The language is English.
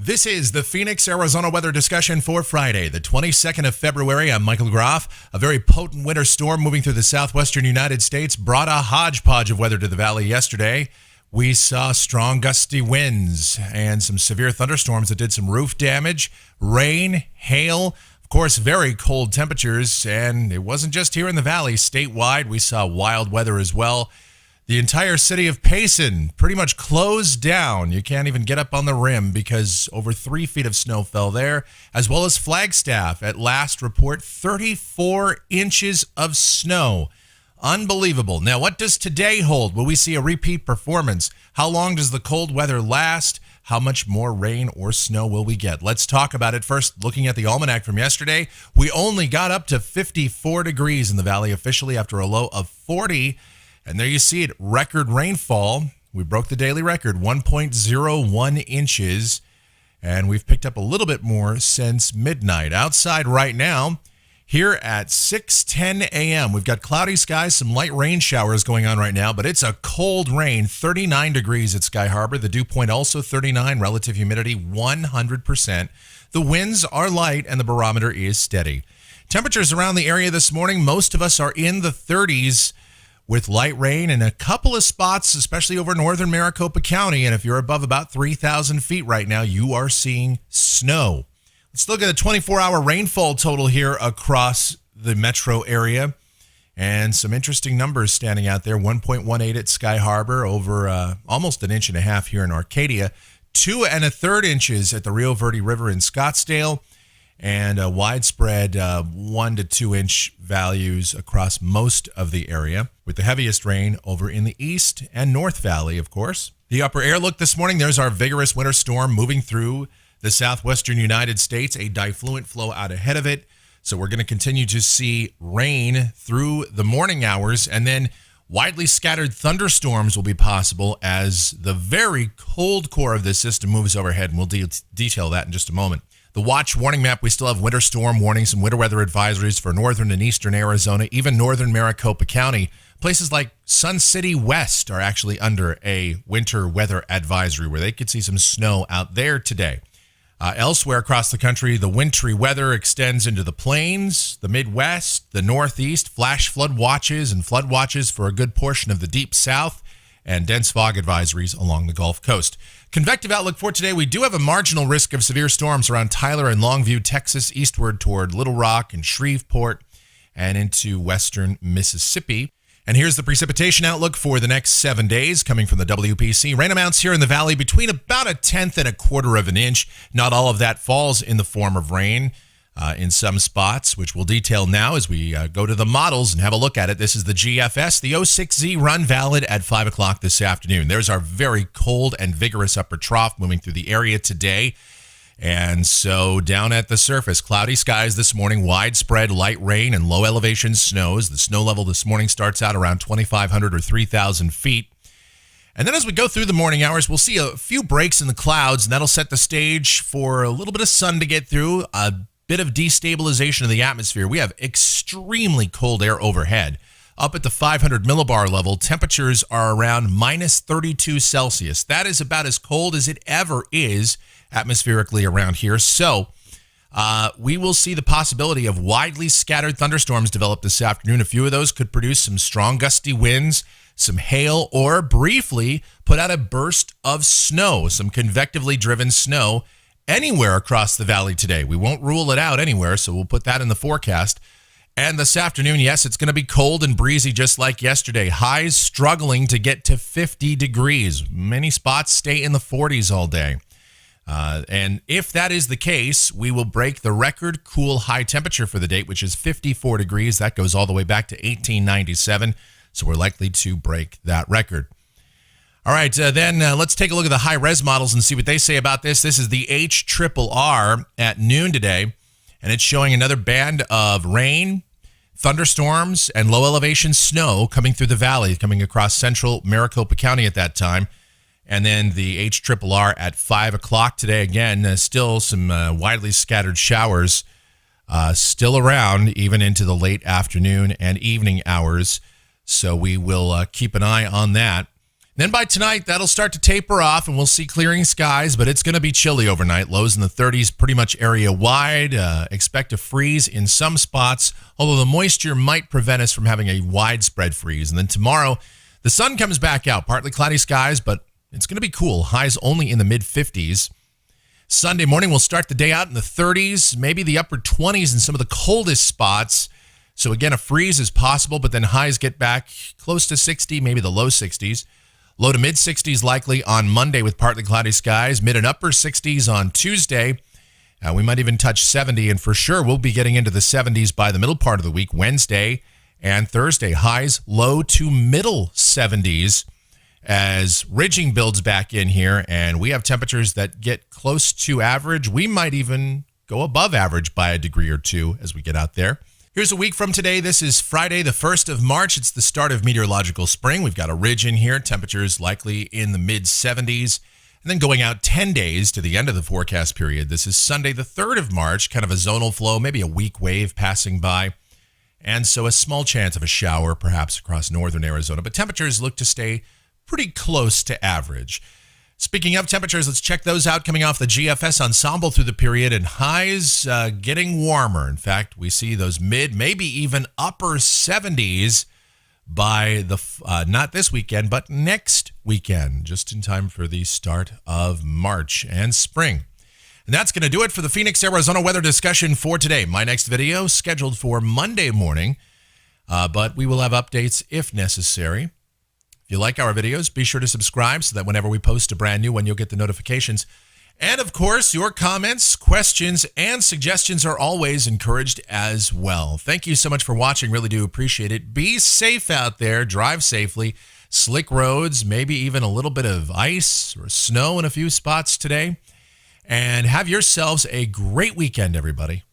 This is the Phoenix, Arizona weather discussion for Friday, the 22nd of February. I'm Michael Groff. A very potent winter storm moving through the southwestern United States brought a hodgepodge of weather to the valley yesterday. We saw strong gusty winds and some severe thunderstorms that did some roof damage, rain, hail, of course, very cold temperatures. And it wasn't just here in the valley. Statewide, we saw wild weather as well. The entire city of Payson pretty much closed down. You can't even get up on the rim because over 3 feet of snow fell there, as well as Flagstaff. At last report, 34 inches of snow. Unbelievable. Now, what does today hold? Will we see a repeat performance? How long does the cold weather last? How much more rain or snow will we get? Let's talk about it first. Looking at the almanac from yesterday, we only got up to 54 degrees in the valley officially after a low of 40. And there you see it, record rainfall. We broke the daily record, 1.01 inches, and we've picked up a little bit more since midnight. Outside right now, here at 6:10 a.m., we've got cloudy skies, some light rain showers going on right now, but it's a cold rain, 39 degrees at Sky Harbor. The dew point also 39, relative humidity 100%. The winds are light and the barometer is steady. Temperatures around the area this morning, most of us are in the 30s. With light rain in a couple of spots, especially over northern Maricopa County. And if you're above about 3,000 feet right now, you are seeing snow. Let's look at the 24-hour rainfall total here across the metro area. And some interesting numbers standing out there. 1.18 at Sky Harbor, over almost an inch and a half here in Arcadia. 2 1/3 inches at the Rio Verde River in Scottsdale. And a widespread 1 to 2 inch values across most of the area, with the heaviest rain over in the East and North Valley, of course. The upper air look this morning, there's our vigorous winter storm moving through the southwestern United States, a diffluent flow out ahead of it. So we're going to continue to see rain through the morning hours, and then widely scattered thunderstorms will be possible as the very cold core of this system moves overhead, and we'll detail that in just a moment. The watch warning map, we still have winter storm warnings and winter weather advisories for northern and eastern Arizona, even northern Maricopa County. Places like Sun City West are actually under a winter weather advisory where they could see some snow out there today. Elsewhere across the country, the wintry weather extends into the plains, the Midwest, the Northeast, flash flood watches and flood watches for a good portion of the deep south, and dense fog advisories along the Gulf Coast. Convective outlook for today, we do have a marginal risk of severe storms around Tyler and Longview, Texas, eastward toward Little Rock and Shreveport and into western Mississippi. And here's the precipitation outlook for the next 7 days coming from the WPC. Rain amounts here in the valley between about 1/10 and 1/4 of an inch. Not all of that falls in the form of rain. In some spots, which we'll detail now as we go to the models and have a look at it. This is the GFS, the 06Z run valid at 5 o'clock this afternoon. There's our very cold and vigorous upper trough moving through the area today. And so down at the surface, cloudy skies this morning, widespread light rain and low elevation snows. The snow level this morning starts out around 2,500 or 3,000 feet. And then as we go through the morning hours, we'll see a few breaks in the clouds, and that'll set the stage for a little bit of sun to get through, a bit of destabilization of the atmosphere. We have extremely cold air overhead. Up at the 500 millibar level, temperatures are around minus 32 Celsius. That is about as cold as it ever is atmospherically around here. So we will see the possibility of widely scattered thunderstorms develop this afternoon. A few of those could produce some strong gusty winds, some hail, or briefly put out a burst of snow, some convectively driven snow anywhere across the valley today. We won't rule it out anywhere, so we'll put that in the forecast. And this afternoon, yes, it's going to be cold and breezy just like yesterday. Highs struggling to get to 50 degrees. Many spots stay in the 40s all day. And if that is the case, we will break the record cool high temperature for the date, which is 54 degrees. That goes all the way back to 1897. So we're likely to break that record. All right, then let's take a look at the high-res models and see what they say about this. This is the HRRR at noon today, and it's showing another band of rain, thunderstorms, and low-elevation snow coming through the valley, coming across central Maricopa County at that time. And then the HRRR at 5 o'clock today, again, still some widely scattered showers still around even into the late afternoon and evening hours. So we will keep an eye on that. Then by tonight, that'll start to taper off and we'll see clearing skies, but it's going to be chilly overnight. Lows in the 30s pretty much area-wide. Expect a freeze in some spots, although the moisture might prevent us from having a widespread freeze. And then tomorrow, the sun comes back out. Partly cloudy skies, but it's going to be cool. Highs only in the mid-50s. Sunday morning, we'll start the day out in the 30s, maybe the upper 20s in some of the coldest spots. So again, a freeze is possible, but then highs get back close to 60, maybe the low 60s. Low to mid 60s likely on Monday with partly cloudy skies. Mid and upper 60s on Tuesday. We might even touch 70, and for sure we'll be getting into the 70s by the middle part of the week, Wednesday and Thursday. Highs low to middle 70s as ridging builds back in here, and we have temperatures that get close to average. We might even go above average by a degree or two as we get out there. Here's a week from today. This is Friday, the 1st of March. It's the start of meteorological spring. We've got a ridge in here. Temperatures likely in the mid-70s. And then going out 10 days to the end of the forecast period. This is Sunday, the 3rd of March, kind of a zonal flow, maybe a weak wave passing by. And so a small chance of a shower perhaps across northern Arizona. But temperatures look to stay pretty close to average. Speaking of temperatures, let's check those out coming off the GFS ensemble through the period, and highs getting warmer. In fact, we see those mid, maybe even upper 70s by the not this weekend, but next weekend, just in time for the start of March and spring. And that's going to do it for the Phoenix, Arizona weather discussion for today. My next video scheduled for Monday morning, but we will have updates if necessary. If you like our videos, be sure to subscribe so that whenever we post a brand new one, you'll get the notifications. And of course, your comments, questions, and suggestions are always encouraged as well. Thank you so much for watching. Really do appreciate it. Be safe out there. Drive safely. Slick roads, maybe even a little bit of ice or snow in a few spots today. And have yourselves a great weekend, everybody.